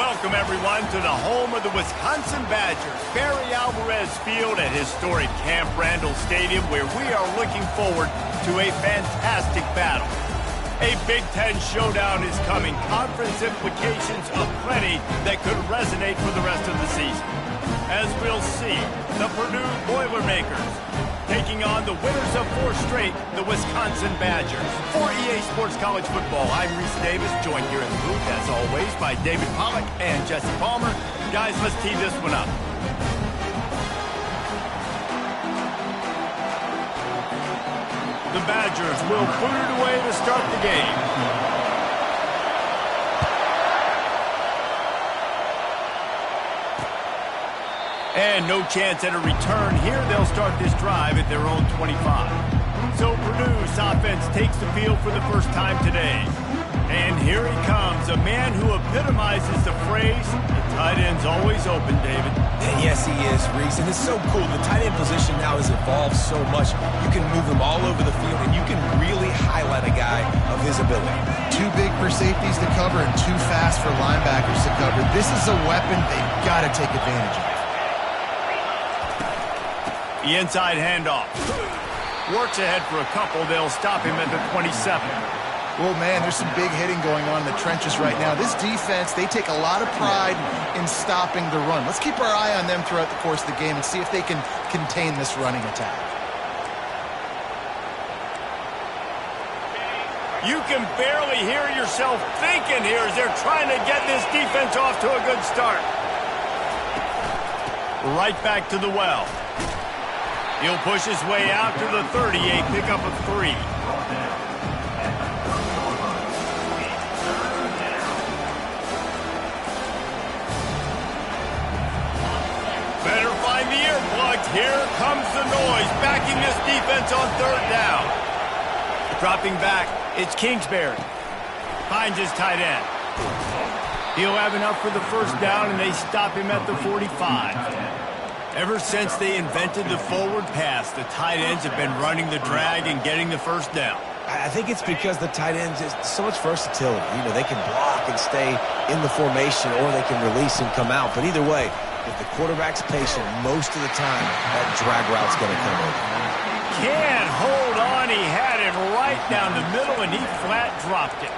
Welcome, everyone, to the home of the Wisconsin Badgers, Barry Alvarez Field at historic Camp Randall Stadium, where we are looking forward to a fantastic battle. A Big Ten showdown is coming, conference implications aplenty that could resonate for the rest of the season. As we'll see, the Purdue Boilermakers taking on the winners of 4 straight, the Wisconsin Badgers. For EA Sports College Football, I'm Reese Davis, joined here in the booth, as always, by David Pollack and Jesse Palmer. Guys, let's tee this one up. The Badgers will boot it away to start the game. And no chance at a return here. They'll start this drive at their own 25. So Purdue's offense takes the field for the first time today. And here he comes, a man who epitomizes the phrase, the tight end's always open, David. And yes, he is, Reese. And it's so cool. The tight end position now has evolved so much. You can move him all over the field, and you can really highlight a guy of his ability. Too big for safeties to cover and too fast for linebackers to cover. This is a weapon they've got to take advantage of. The inside handoff. Works ahead for a couple. They'll stop him at the 27. Well, man, there's some big hitting going on in the trenches right now. This defense, they take a lot of pride in stopping the run. Let's keep our eye on them throughout the course of the game and see if they can contain this running attack. You can barely hear yourself thinking here as they're trying to get this defense off to a good start. Right back to the well. He'll push his way out to the 30, a pickup of 3. Better find the earplugs. Here comes the noise, backing this defense on 3rd down. Dropping back, it's Kingsbury. Finds his tight end. He'll have enough for the 1st down, and they stop him at the 45. Ever since they invented the forward pass, the tight ends have been running the drag and getting the 1st down. I think it's because the tight ends is so much versatility. You know, they can block and stay in the formation, or they can release and come out. But either way, if the quarterback's patient, most of the time, that drag route's going to come over. Can't hold on. He had it right down the middle, and he flat dropped it.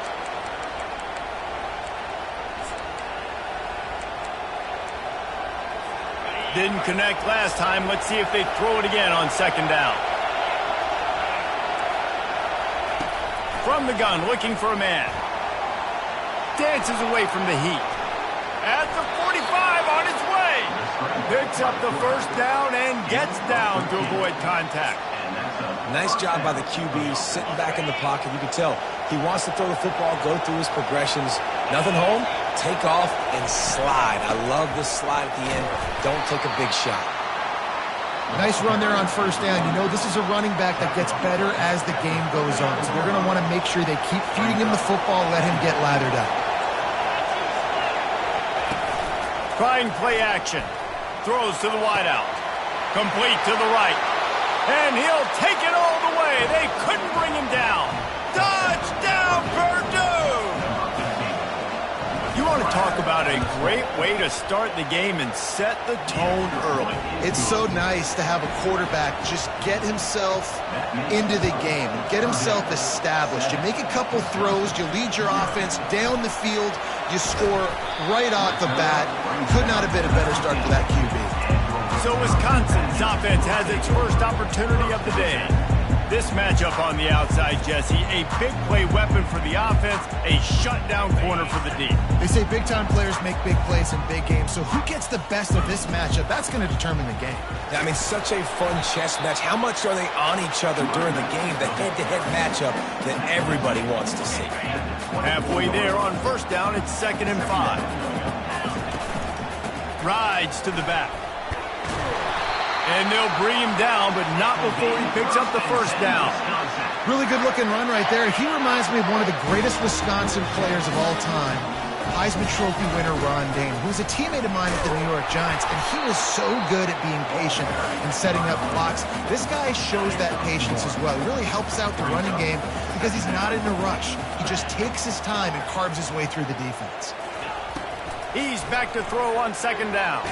Didn't connect last time. Let's see if they throw it again on 2nd down. From the gun, looking for a man. Dances away from the heat. At the 45, on its way. Picks up the 1st down and gets down to avoid contact. Nice job by the QB, sitting back in the pocket. You can tell he wants to throw the football, go through his progressions. Nothing home, take off and slide. I love the slide at the end. Don't take a big shot. Nice run there on 1st down. You know, this is a running back that gets better as the game goes on. So they're going to want to make sure they keep feeding him the football, let him get lathered up. Trying play action. Throws to the wideout. Complete to the right. And he'll take it all the way. They couldn't bring him down. Touchdown, Purdue! You want to talk about a great way to start the game and set the tone early. It's so nice to have a quarterback just get himself into the game and get himself established. You make a couple throws, you lead your offense down the field, you score right off the bat. Could not have been a better start for that QB. So Wisconsin's offense has its first opportunity of the day. This matchup on the outside, Jesse, a big play weapon for the offense, a shutdown corner for the D. They say big-time players make big plays in big games, so who gets the best of this matchup? That's going to determine the game. I mean, such a fun chess match. How much are they on each other during the game? The head-to-head matchup that everybody wants to see. Halfway there on 1st down, it's 2nd and 5. Rides to the back. And they'll bring him down, but not before he picks up the 1st down. Really good-looking run right there. He reminds me of one of the greatest Wisconsin players of all time, Heisman Trophy winner Ron Dayne, who was a teammate of mine at the New York Giants, and he was so good at being patient and setting up blocks. This guy shows that patience as well. He really helps out the running game because he's not in a rush. He just takes his time and carves his way through the defense. He's back to throw on second down.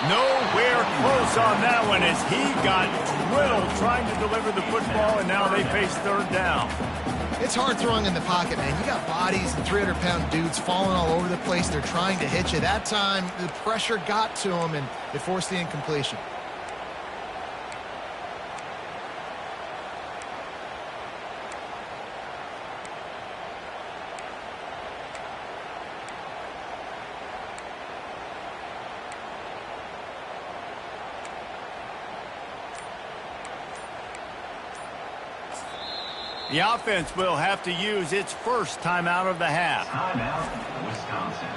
Nowhere close on that one as he got drilled trying to deliver the football, and now they face third down. It's hard throwing in the pocket, man. You got bodies and 300-pound dudes falling all over the place. They're trying to hit you. That time, the pressure got to him, and it forced the incompletion. The offense will have to use its first timeout of the half. Timeout, Wisconsin.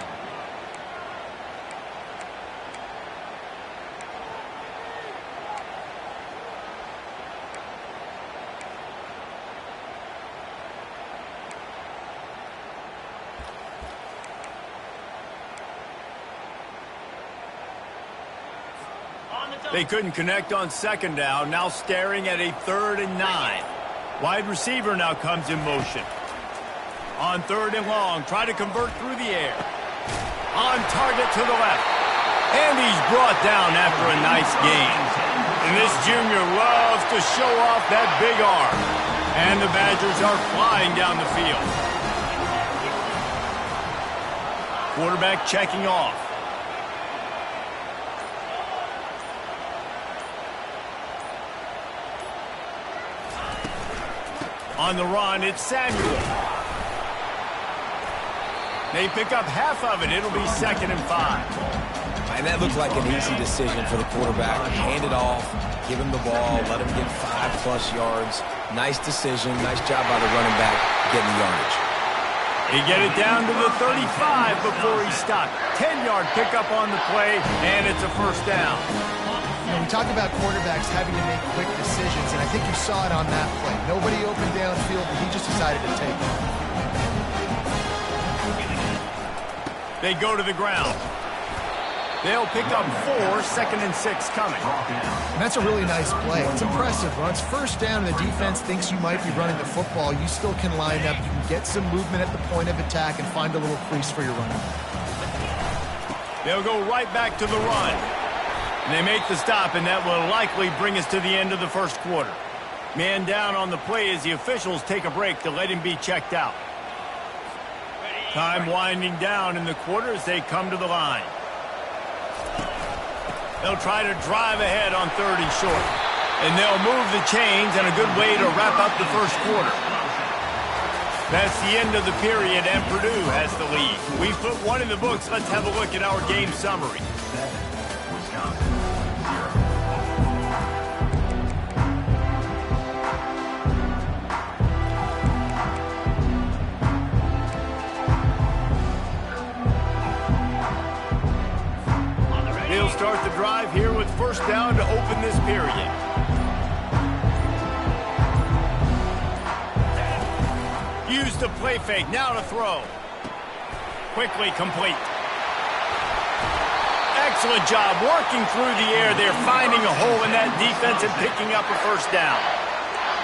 They couldn't connect on second down, now staring at a 3rd and 9. Wide receiver now comes in motion. On 3rd and long, try to convert through the air. On target to the left. And he's brought down after a nice gain. And this junior loves to show off that big arm. And the Badgers are flying down the field. Quarterback checking off. On the run, it's Samuel. They pick up half of it. It'll be 2nd and 5. And that looked like an easy decision for the quarterback. Hand it off, give him the ball, let him get 5+ yards. Nice decision. Nice job by the running back getting the yardage. He get it down to the 35 before he stopped. 10-yard pickup on the play, and it's a first down. You know, we talk about quarterbacks having to make quick decisions, and I think you saw it on that play. Nobody opened downfield, but he just decided to take it. They go to the ground. They'll pick up 4, 2nd and 6 coming. And that's a really nice play. It's impressive. When it's first down and the defense thinks you might be running the football, you still can line up. You can get some movement at the point of attack and find a little crease for your running. They'll go right back to the run. And they make the stop, and that will likely bring us to the end of the first quarter. Man down on the play as the officials take a break to let him be checked out. Time winding down in the quarter as they come to the line. They'll try to drive ahead on 3rd and short. And they'll move the chains, and a good way to wrap up the first quarter. That's the end of the period, and Purdue has the lead. We've put one in the books. Let's have a look at our game summary. They'll start the drive here with first down to open this period. Use the play fake, now to throw. Quickly complete. Excellent job working through the air. They're finding a hole in that defense and picking up a first down.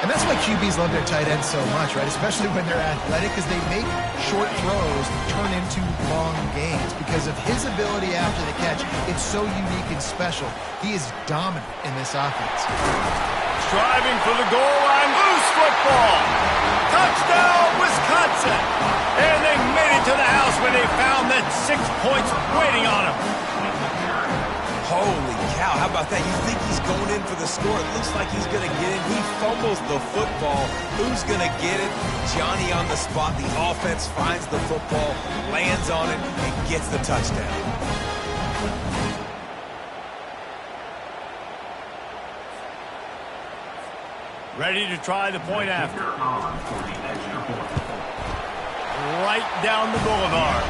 And that's why QBs love their tight ends so much, right? Especially when they're athletic, because they make short throws turn into long gains. Because of his ability after the catch, it's so unique and special. He is dominant in this offense. Striving for the goal line, loose football. Touchdown, Wisconsin. And they made it to the house when they found that 6 points waiting on them. Holy cow, how about that? You think he's going in for the score. It looks like he's going to get it. He fumbles the football. Who's going to get it? Johnny on the spot. The offense finds the football, lands on it, and gets the touchdown. Ready to try the point after. Right down the boulevard.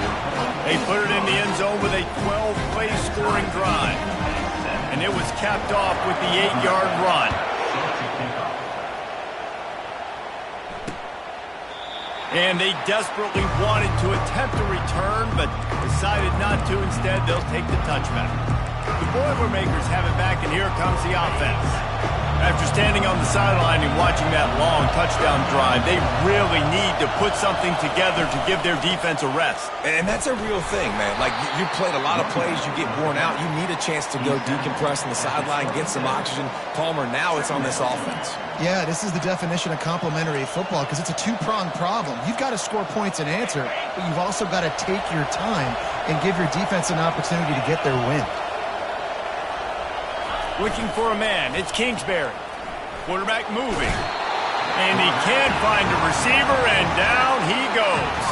They put it in the end zone with a 12-play scoring drive. And it was capped off with the 8-yard run. And they desperately wanted to attempt a return, but decided not to. Instead, they'll take the touchback. The Boilermakers have it back, and here comes the offense. After standing on the sideline and watching that long touchdown drive, they really need to put something together to give their defense a rest. And that's a real thing, man. Like, you played a lot of plays, you get worn out, you need a chance to go decompress on the sideline, get some oxygen. Palmer, now it's on this offense. Yeah, this is the definition of complementary football because it's a two-pronged problem. You've got to score points and answer, but you've also got to take your time and give your defense an opportunity to get their win. Looking for a man. It's Kingsbury. Quarterback moving. And he can't find a receiver, and down he goes.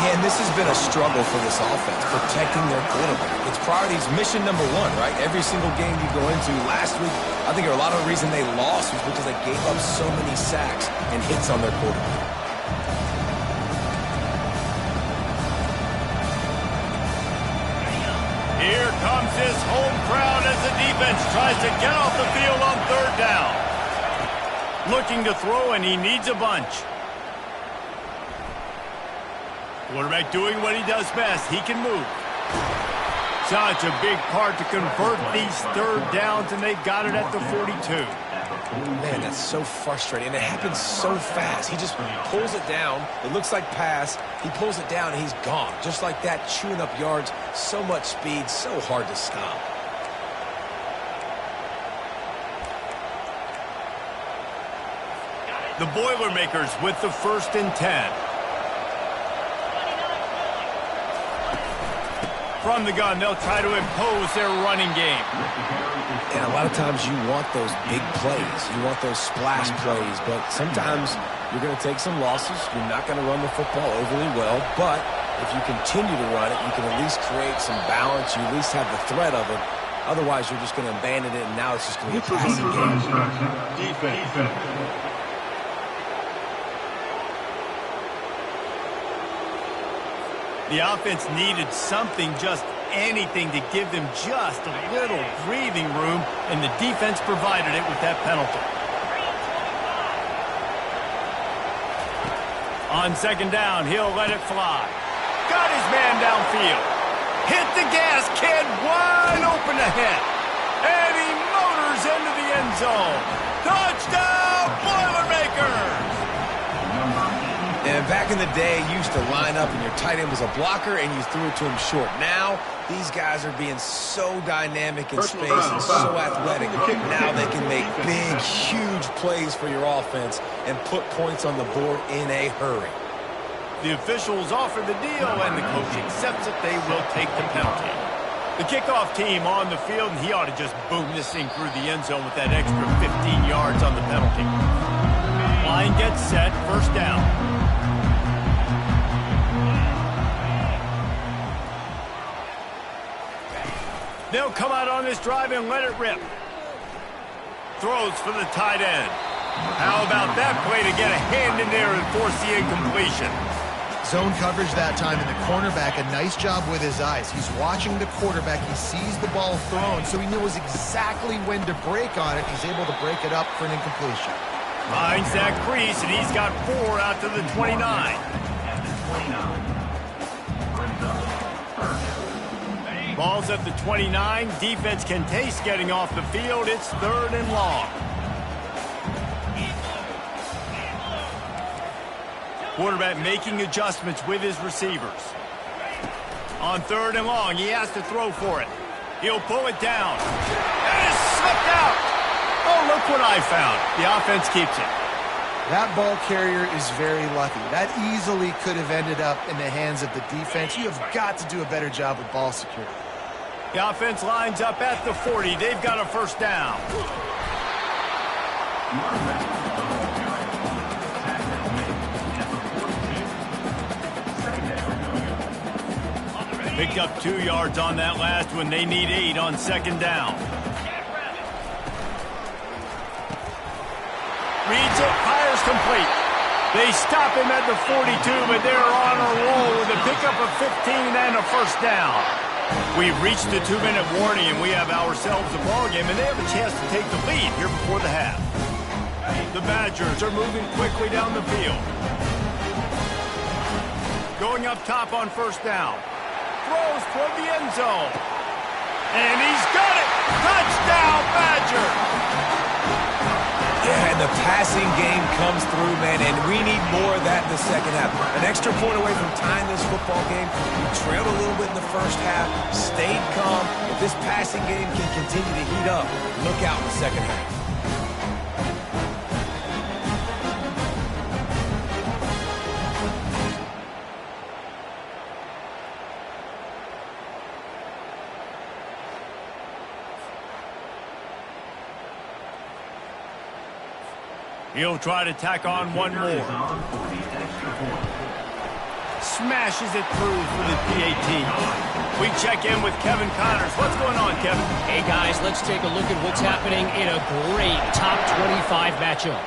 Man, this has been a struggle for this offense, protecting their quarterback. It's priorities mission number one, right? Every single game you go into. Last week, I think a lot of the reason they lost was because they gave up so many sacks and hits on their quarterback. Here comes his home crowd as the defense tries to get off the field on third down. Looking to throw, and he needs a bunch. Quarterback doing what he does best. He can move. Such a big part to convert these third downs, and they got it at the 42. Man, that's so frustrating, and it happens so fast. He just pulls it down. It looks like pass. He pulls it down, and he's gone. Just like that, chewing up yards. So much speed, so hard to stop. The Boilermakers with the 1st and 10. From the gun, they'll try to impose their running game. And a lot of times you want those big plays. You want those splash plays. But sometimes you're going to take some losses. You're not going to run the football overly well. But if you continue to run it, you can at least create some balance. You at least have the threat of it. Otherwise, you're just going to abandon it, and now it's just going to be a passing game. Defense. The offense needed something, just anything, to give them just a little breathing room, and the defense provided it with that penalty. On 2nd down, he'll let it fly. Got his man downfield. Hit the gas, kid, wide open ahead. And he motors into the end zone. Touchdown, Boilermakers! And back in the day, you used to line up and your tight end was a blocker and you threw it to him short. Now, these guys are being so dynamic in space and so athletic. Now they can make big, huge plays for your offense and put points on the board in a hurry. The officials offer the deal, and the coach accepts it. They will take the penalty. The kickoff team on the field, and he ought to just boom this thing through the end zone with that extra 15 yards on the penalty. Line gets set, 1st down. They'll come out on this drive and let it rip. Throws for the tight end. How about that play to get a hand in there and force the incompletion? Zone coverage that time, and the cornerback, a nice job with his eyes. He's watching the quarterback. He sees the ball thrown, so he knows exactly when to break on it. He's able to break it up for an incompletion. Finds that crease, and he's got 4 out to the 29. Ball's at the 29. Defense can taste getting off the field. It's 3rd and long. Quarterback making adjustments with his receivers. On 3rd and long, he has to throw for it. He'll pull it down. And it's slipped out. Oh, look what I found. The offense keeps it. That ball carrier is very lucky. That easily could have ended up in the hands of the defense. You have got to do a better job with ball security. The offense lines up at the 40. They've got a 1st down. Picked up 2 yards on that last one. They need 8 on 2nd down. Reads it, fires complete. They stop him at the 42, but they're on a roll with a pickup of 15 and a 1st down. We've reached the 2-minute warning, and we have ourselves a ball game, and they have a chance to take the lead here before the half. The Badgers are moving quickly down the field. Going up top on 1st down. Throws toward the end zone. And he's got it! Touchdown, Badger! The passing game comes through, man, and we need more of that in the second half. An extra point away from tying this football game. We trailed a little bit in the first half, stayed calm. If this passing game can continue to heat up, look out in the second half. He'll try to tack on one more. Smashes it through for the PAT. We check in with Kevin Connors. What's going on, Kevin? Hey, guys, let's take a look at what's happening in a great top 25 matchup.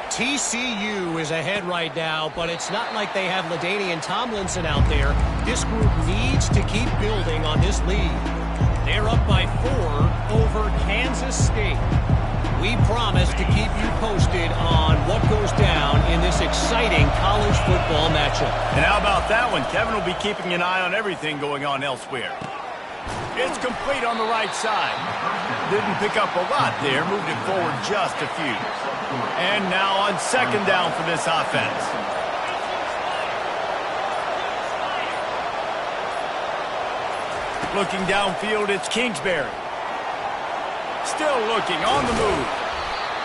TCU is ahead right now, but it's not like they have LaDainian Tomlinson out there. This group needs to keep building on this lead. They're up by 4 over Kansas State. We promise to keep you posted on what goes down in this exciting college football matchup. And how about that one? Kevin will be keeping an eye on everything going on elsewhere. It's complete on the right side. Didn't pick up a lot there. Moved it forward just a few. And now on second down for this offense. Looking downfield, it's Kingsbury. Still looking on the move.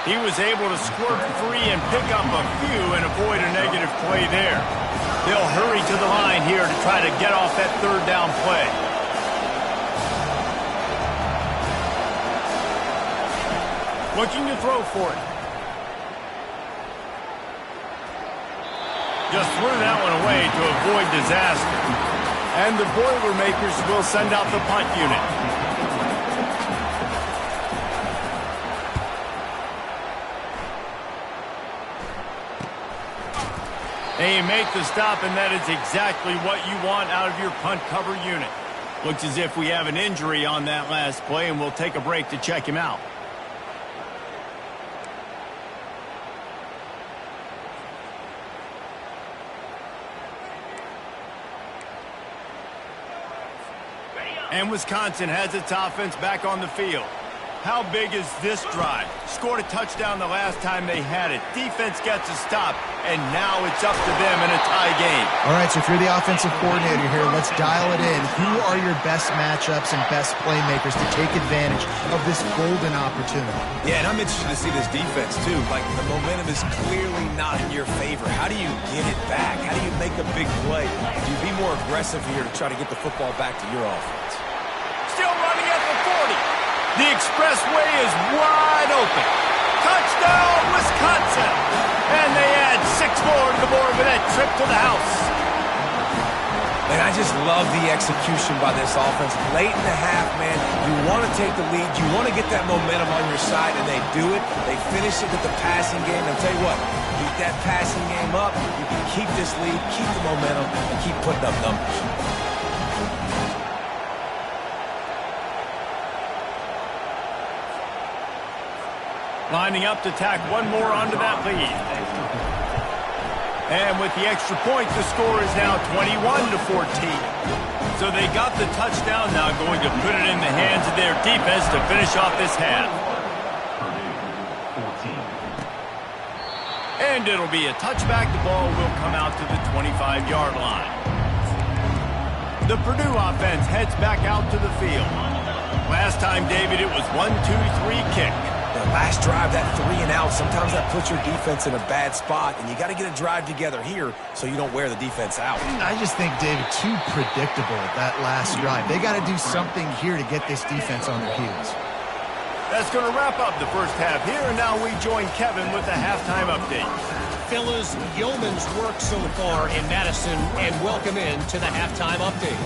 He was able to squirt free and pick up a few and avoid a negative play there. They'll hurry to the line here to try to get off that third down play. Looking to throw for it. Just threw that one away to avoid disaster. And the Boilermakers will send out the punt unit. They make the stop, and that is exactly what you want out of your punt cover unit. Looks as if we have an injury on that last play, and we'll take a break to check him out. And Wisconsin has its offense back on the field. How big is this drive? Scored a touchdown the last time they had it. Defense gets a stop, and now it's up to them in a tie game. All right, so if you're the offensive coordinator here, let's dial it in. Who are your best matchups and best playmakers to take advantage of this golden opportunity? Yeah, and I'm interested to see this defense, too. Like, the momentum is clearly not in your favor. How do you get it back? How do you make a big play? Do you be more aggressive here to try to get the football back to your offense? Still running at the 40. The expressway is wide open. Touchdown, Wisconsin. And they add 6 more to the board with that trip to the house. And I just love the execution by this offense. Late in the half, man, you want to take the lead. You want to get that momentum on your side, and they do it. They finish it with the passing game. And I'll tell you what, keep that passing game up. You can keep this lead, keep the momentum, and keep putting up numbers. Lining up to tack one more onto that lead. And with the extra point, the score is now 21-14. So they got the touchdown, now going to put it in the hands of their defense to finish off this half. And it'll be a touchback. The ball will come out to the 25-yard line. The Purdue offense heads back out to the field. Last time, David, it was 1-2-3 kick. The last drive, that 3 and out, sometimes that puts your defense in a bad spot, and you got to get a drive together here so you don't wear the defense out. I just think, David, too predictable, that last drive. They got to do something here to get this defense on their heels. That's going to wrap up the first half here, and now we join Kevin with the halftime update. Fellas, yeoman's work so far in Madison, and welcome in to the halftime update.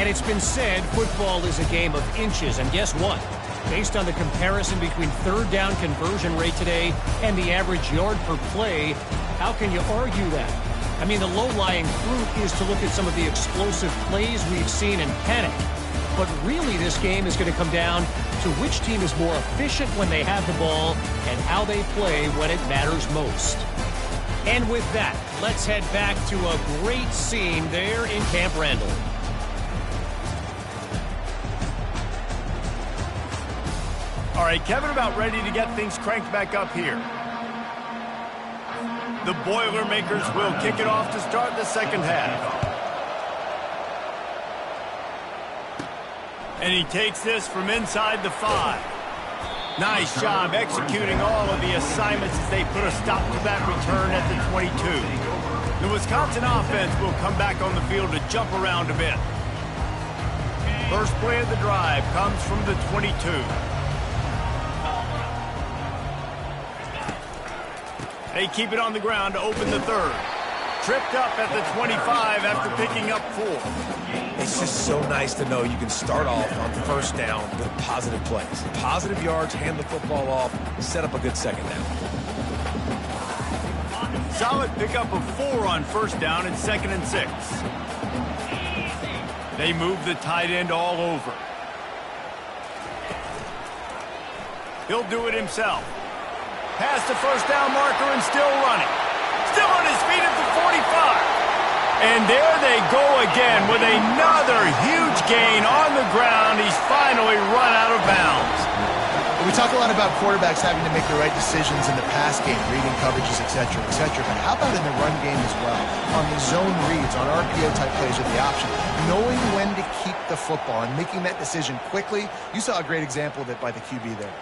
And it's been said football is a game of inches, and guess what? Based on the comparison between third down conversion rate today and the average yard per play, how can you argue that? I mean, the low-lying fruit is to look at some of the explosive plays we've seen in panic. But really, this game is going to come down to which team is more efficient when they have the ball and how they play when it matters most. And with that, let's head back to a great scene there in Camp Randall. All right, Kevin, about ready to get things cranked back up here. The Boilermakers will kick it off to start the second half. And he takes this from inside the 5. Nice job executing all of the assignments as they put a stop to that return at the 22. The Wisconsin offense will come back on the field to jump around a bit. First play of the drive comes from the 22. They keep it on the ground to open the third. Tripped up at the 25 after picking up 4. It's just so nice to know you can start off on first down with positive plays. Positive yards, hand the football off, set up a good second down. Solid pickup of 4 on first down and 2nd and 6. They move the tight end all over. He'll do it himself. Past the first down marker and still running. Still on his feet at the 45. And there they go again with another huge gain on the ground. He's finally run out of bounds. We talk a lot about quarterbacks having to make the right decisions in the pass game, reading coverages, etc., etc. But how about in the run game as well? On the zone reads, on RPO-type plays with the option, knowing when to keep the football and making that decision quickly. You saw a great example of it by the QB there.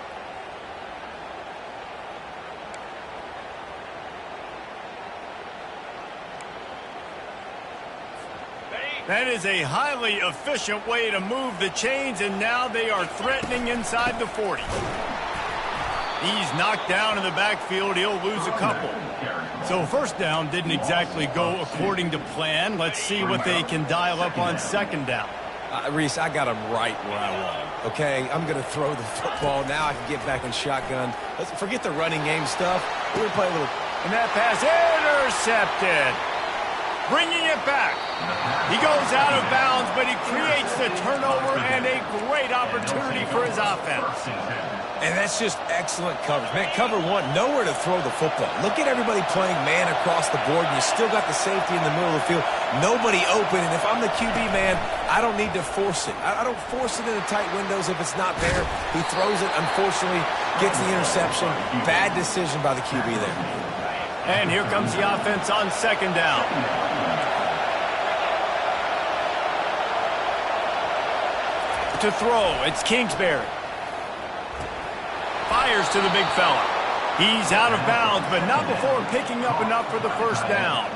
That is a highly efficient way to move the chains, and now they are threatening inside the 40. He's knocked down in the backfield. He'll lose a couple. So first down didn't exactly go according to plan. Let's see what they can dial up on second down. Reese, I got him right where I want him. Okay, I'm going to throw the football. Now I can get back in shotgun. Let's forget the running game stuff. We're going to play a little. And that pass intercepted. Bringing it back. He goes out of bounds, but he creates the turnover and a great opportunity for his offense. And that's just excellent coverage. Man, cover 1, nowhere to throw the football. Look at everybody playing man across the board, and you still got the safety in the middle of the field. Nobody open, and if I'm the QB, man, I don't need to force it. I don't force it into tight windows if it's not there. He throws it, unfortunately, gets the interception. Bad decision by the QB there. And here comes the offense on second down. To throw, it's Kingsbury. Fires to the big fella. He's out of bounds, but not before picking up enough for the first down.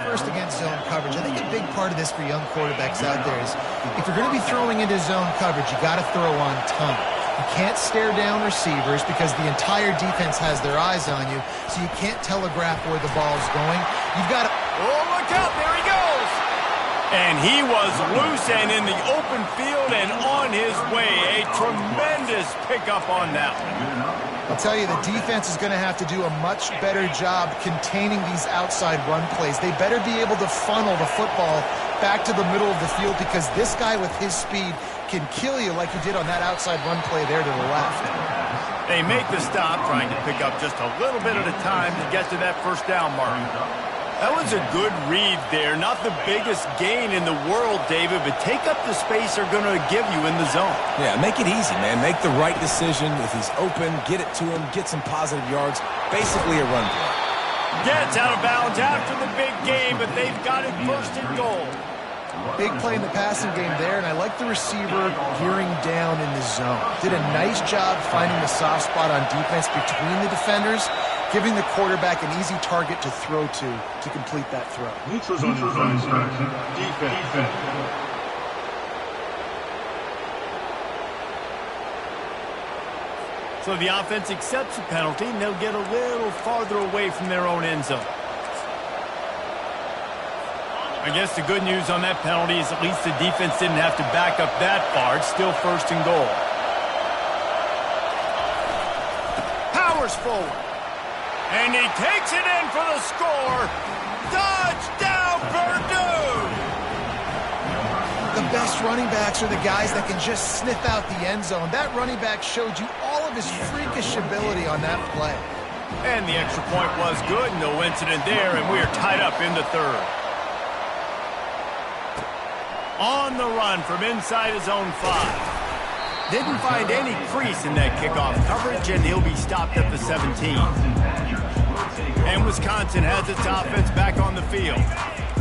First against zone coverage. I think a big part of this for young quarterbacks out there is if you're going to be throwing into zone coverage, you got to throw on time. You can't stare down receivers because the entire defense has their eyes on you, so you can't telegraph where the ball's going. You've got to... Oh, look out, there he goes! And he was loose and in the open field and on his way. A tremendous pickup on that one. I'll tell you, the defense is going to have to do a much better job containing these outside run plays. They better be able to funnel the football back to the middle of the field because this guy with his speed can kill you like he did on that outside run play there to the left. They make the stop, trying to pick up just a little bit at a time to get to that first down mark. That was a good read there. Not the biggest gain in the world, David, but take up the space they're going to give you in the zone. Yeah, make it easy, man. Make the right decision. If he's open, get it to him, get some positive yards. Basically a run play. Gets out of bounds after the big game, but they've got it first and goal. Big play in the passing game there, and I like the receiver gearing down in the zone. Did a nice job finding the soft spot on defense between the defenders, giving the quarterback an easy target to throw to complete that throw. Neutrals on defense. So the offense accepts the penalty, and they'll get a little farther away from their own end zone. I guess the good news on that penalty is at least the defense didn't have to back up that far. It's still first and goal. Powers forward. And he takes it in for the score. Touchdown, Purdue! The best running backs are the guys that can just sniff out the end zone. That running back showed you all of his freakish ability on that play. And the extra point was good. No incident there, and we are tied up in the third. On the run from inside his own 5. Didn't find any crease in that kickoff coverage, and he'll be stopped at the 17. And Wisconsin has its offense back on the field.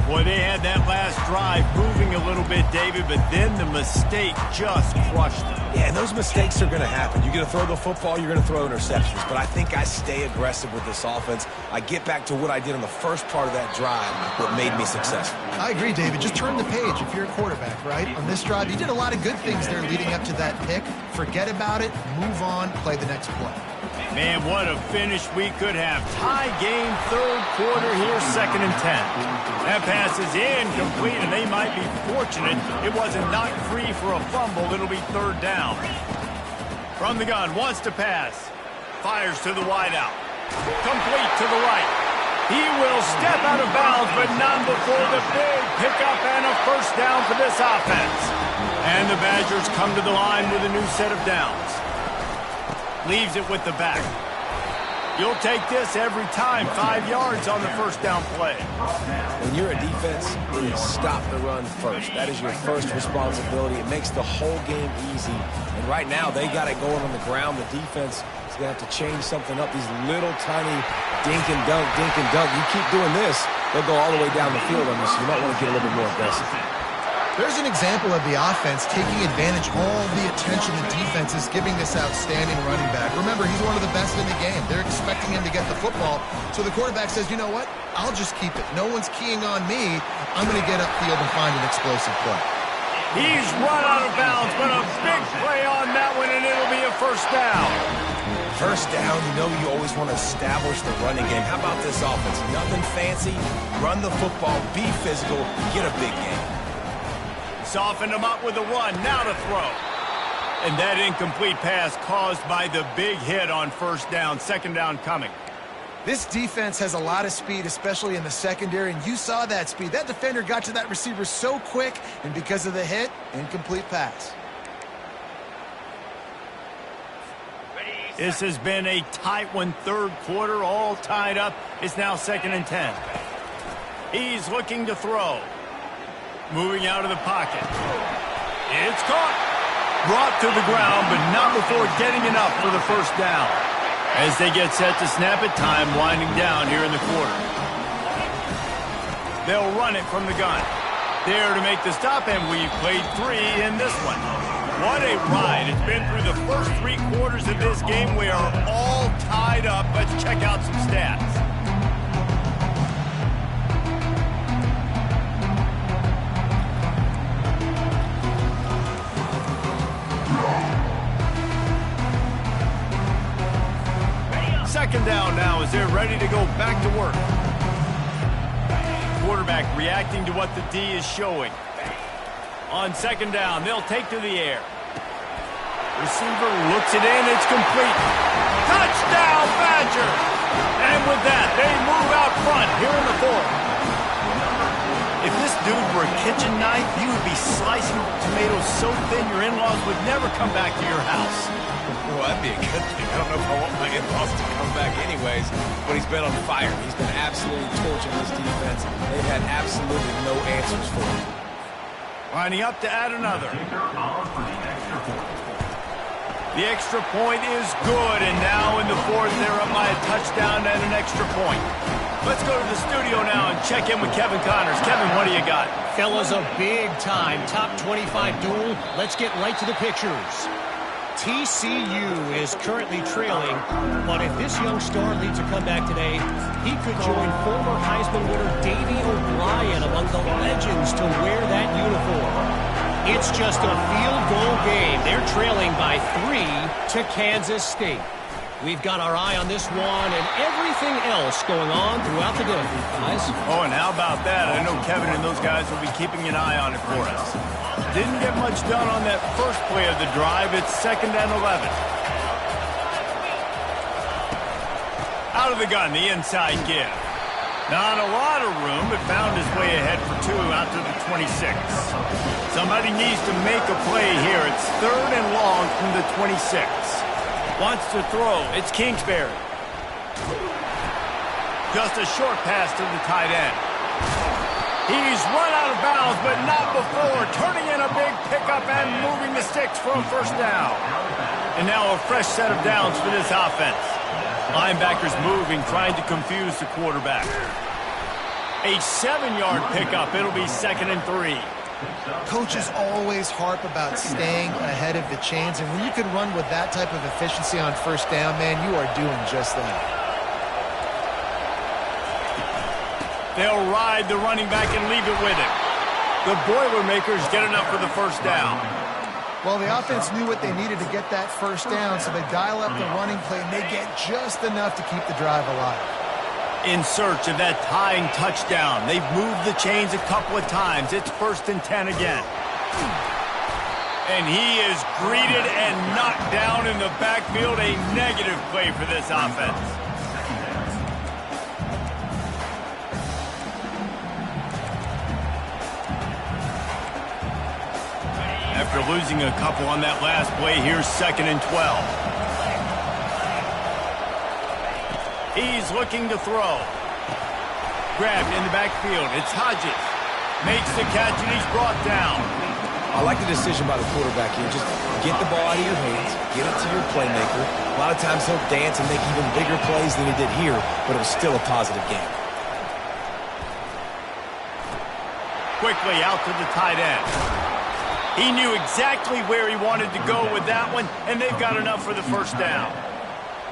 Boy, they had that last drive moving a little bit, David, but then the mistake just crushed them. Yeah, and those mistakes are going to happen. You're going to throw the football, you're going to throw interceptions. But I think I stay aggressive with this offense. I get back to what I did on the first part of that drive that made me successful. I agree, David. Just turn the page if you're a quarterback, right? On this drive, you did a lot of good things there leading up to that pick. Forget about it, move on, play the next play. Man, what a finish we could have. Tie game, third quarter here, 2nd and 10. That pass is incomplete, and they might be fortunate it wasn't knocked free for a fumble. It'll be 3rd down. From the gun, wants to pass. Fires to the wideout. Complete to the right. He will step out of bounds, but not before the big pickup and a 1st down for this offense. And the Badgers come to the line with a new set of downs. Leaves it with the back. You'll take this every time. 5 yards on the 1st down play. When you're a defense, it is stop the run first. That is your first responsibility. It makes the whole game easy. And right now, they got it going on the ground. The defense is going to have to change something up. These little tiny dink and dunk, dink and dunk. You keep doing this, they'll go all the way down the field on this. You might want to get a little bit more aggressive. There's an example of the offense taking advantage of all the attention the defense is giving this outstanding running back. Remember, he's one of the best in the game. They're expecting him to get the football. So the quarterback says, you know what? I'll just keep it. No one's keying on me. I'm going to get upfield and find an explosive play. He's run out of bounds, but a big play on that one, and it'll be a 1st down. 1st down, you know you always want to establish the running game. How about this offense? Nothing fancy. Run the football, be physical, get a big game. Softened him up with a run, now to throw. And that incomplete pass caused by the big hit on 1st down, 2nd down coming. This defense has a lot of speed, especially in the secondary, and you saw that speed. That defender got to that receiver so quick, and because of the hit, incomplete pass. This has been a tight one, 3rd quarter, all tied up. It's now 2nd and 10. He's looking to throw. Moving out of the pocket. It's caught. Brought to the ground, but not before getting enough for the 1st down. As they get set to snap it, time winding down here in the quarter. They'll run it from the gun. There to make the stop, and we've played 3 in this one. What a ride. It's been through the first 3 quarters of this game. We are all tied up. Let's check out some stats. Second down now as they're ready to go back to work. Quarterback reacting to what the D is showing. On 2nd down, they'll take to the air. Receiver looks it in, it's complete. Touchdown, Badgers! And with that, they move out front here in the 4th. If this dude were a kitchen knife, you would be slicing tomatoes so thin your in-laws would never come back to your house. Well, that'd be a good thing. I don't know if I want my in-laws to come back anyways, but he's been on fire. He's been absolutely torching this defense. They've had absolutely no answers for him. Lining up to add another. The extra point is good, and now in the 4th, they're up by a touchdown and an extra point. Let's go to the studio now and check in with Kevin Connors. Kevin, what do you got? Fellas, a big-time top 25 duel. Let's get right to the pictures. TCU is currently trailing, but if this young star leads a comeback today, he could join former Heisman winner Davey O'Brien among the legends to wear that uniform. It's just a field goal game. They're trailing by 3 to Kansas State. We've got our eye on this one and everything else going on throughout the day, guys. Oh, and how about that? I know Kevin and those guys will be keeping an eye on it for us. Didn't get much done on that first play of the drive. It's 2nd and 11. Out of the gun, the inside give. Not a lot of room, but found his way ahead for 2 out to the 26. Somebody needs to make a play here. It's 3rd and long from the 26. Wants to throw. It's Kingsbury. Just a short pass to the tight end. He's run out of bounds, but not before. Turning in a big pickup and moving the sticks for a 1st down. And now a fresh set of downs for this offense. Linebackers moving, trying to confuse the quarterback. A 7-yard pickup. It'll be 2nd and 3. Coaches always harp about staying ahead of the chains, and when you can run with that type of efficiency on first down, man, you are doing just that. They'll ride the running back and leave it with him. The Boilermakers get enough for the first down. Well, the offense knew what they needed to get that first down, so they dial up the running play, and they get just enough to keep the drive alive. In search of that tying touchdown. They've moved the chains a couple of times. It's 1st and 10 again. And he is greeted and knocked down in the backfield. A negative play for this offense. After losing a couple on that last play, here's 2nd and 12. He's looking to throw. Grabbed in the backfield. It's Hodges. Makes the catch, and he's brought down. I like the decision by the quarterback here. Just get the ball out of your hands, get it to your playmaker. A lot of times he'll dance and make even bigger plays than he did here, but it was still a positive game. Quickly out to the tight end. He knew exactly where he wanted to go with that one, and they've got enough for the first down.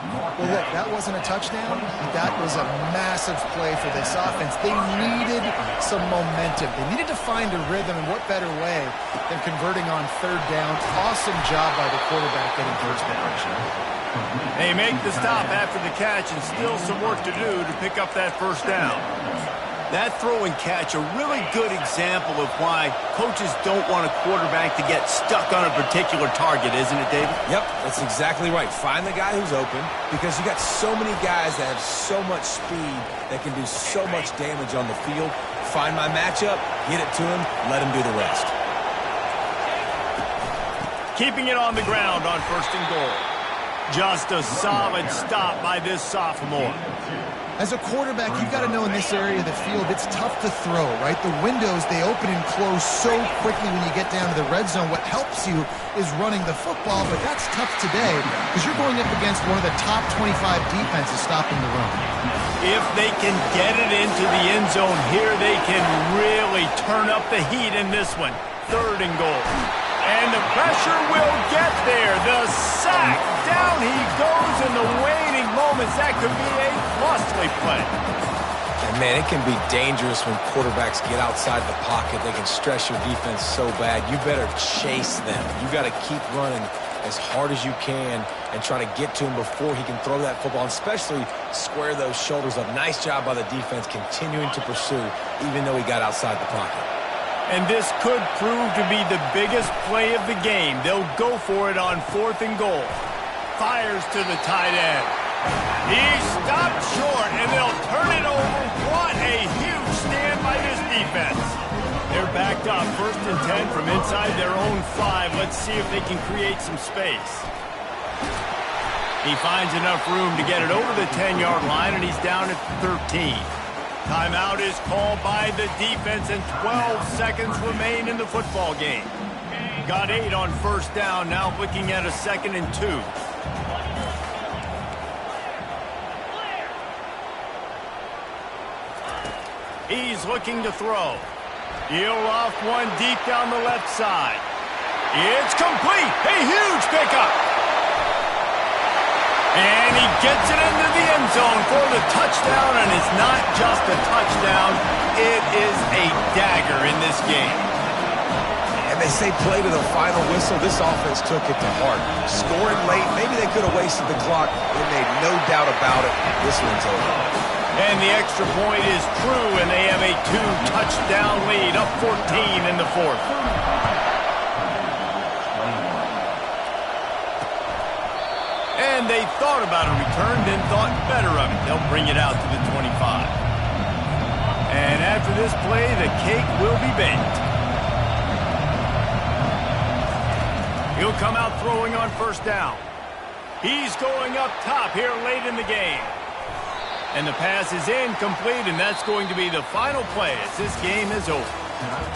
Well, look, that wasn't a touchdown. That was a massive play for this offense. They needed some momentum. They needed to find a rhythm, and what better way than converting on 3rd down. Awesome job by the quarterback getting first down. They make the stop after the catch, and still some work to do to pick up that first down. That throw and catch, a really good example of why coaches don't want a quarterback to get stuck on a particular target, isn't it, David? Yep, that's exactly right. Find the guy who's open, because you got so many guys that have so much speed that can do so much damage on the field. Find my matchup, get it to him, let him do the rest. Keeping it on the ground on 1st and goal. Just a solid stop by this sophomore. As a quarterback, you've got to know in this area of the field, it's tough to throw, right? The windows, they open and close so quickly when you get down to the red zone. What helps you is running the football, but that's tough today because you're going up against one of the top 25 defenses stopping the run. If they can get it into the end zone here, they can really turn up the heat in this one. 3rd and goal. And the pressure will get there. The sack. Down he goes in the waning moments. That could be a costly play. And, man, it can be dangerous when quarterbacks get outside the pocket. They can stress your defense so bad. You better chase them. You got to keep running as hard as you can and try to get to him before he can throw that football, and especially square those shoulders up. Nice job by the defense continuing to pursue, even though he got outside the pocket. And this could prove to be the biggest play of the game. They'll go for it on 4th and goal. Fires to the tight end. He stopped short, and they'll turn it over. What a huge stand by this defense. They're backed up 1st and 10 from inside their own 5. Let's see if they can create some space. He finds enough room to get it over the 10-yard line, and he's down at 13. Timeout is called by the defense, and 12 seconds remain in the football game. Got 8 on 1st down, now looking at a 2nd and 2. He's looking to throw. He'll off one deep down the left side. It's complete. A huge pickup. And he gets it into the end zone for the touchdown, and it's not just a touchdown. It is a dagger in this game. And they say play to the final whistle. This offense took it to heart. Scoring late, maybe they could have wasted the clock. They made no doubt about it. This one's over. And the extra point is true, and they have a 2-touchdown lead, up 14 in the 4th. And they thought about a return, then thought better of it. They'll bring it out to the 25. And after this play, the cake will be baked. He'll come out throwing on 1st down. He's going up top here late in the game. And the pass is incomplete, and that's going to be the final play as this game is over.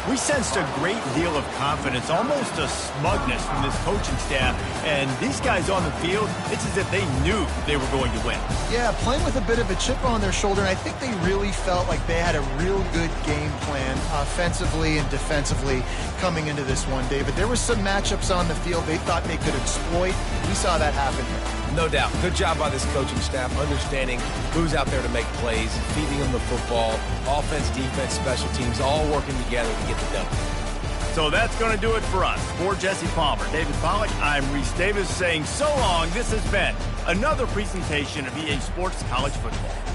We sensed a great deal of confidence, almost a smugness from this coaching staff. And these guys on the field, it's as if they knew they were going to win. Yeah, playing with a bit of a chip on their shoulder, and I think they really felt like they had a real good game plan offensively and defensively coming into this one, David. There were some matchups on the field they thought they could exploit. We saw that happen here. No doubt. Good job by this coaching staff, understanding who's out there to make plays, feeding them the football, offense, defense, special teams, all working together to get the W. So that's going to do it for us. For Jesse Palmer, David Pollack, I'm Reese Davis saying so long. This has been another presentation of EA Sports College Football.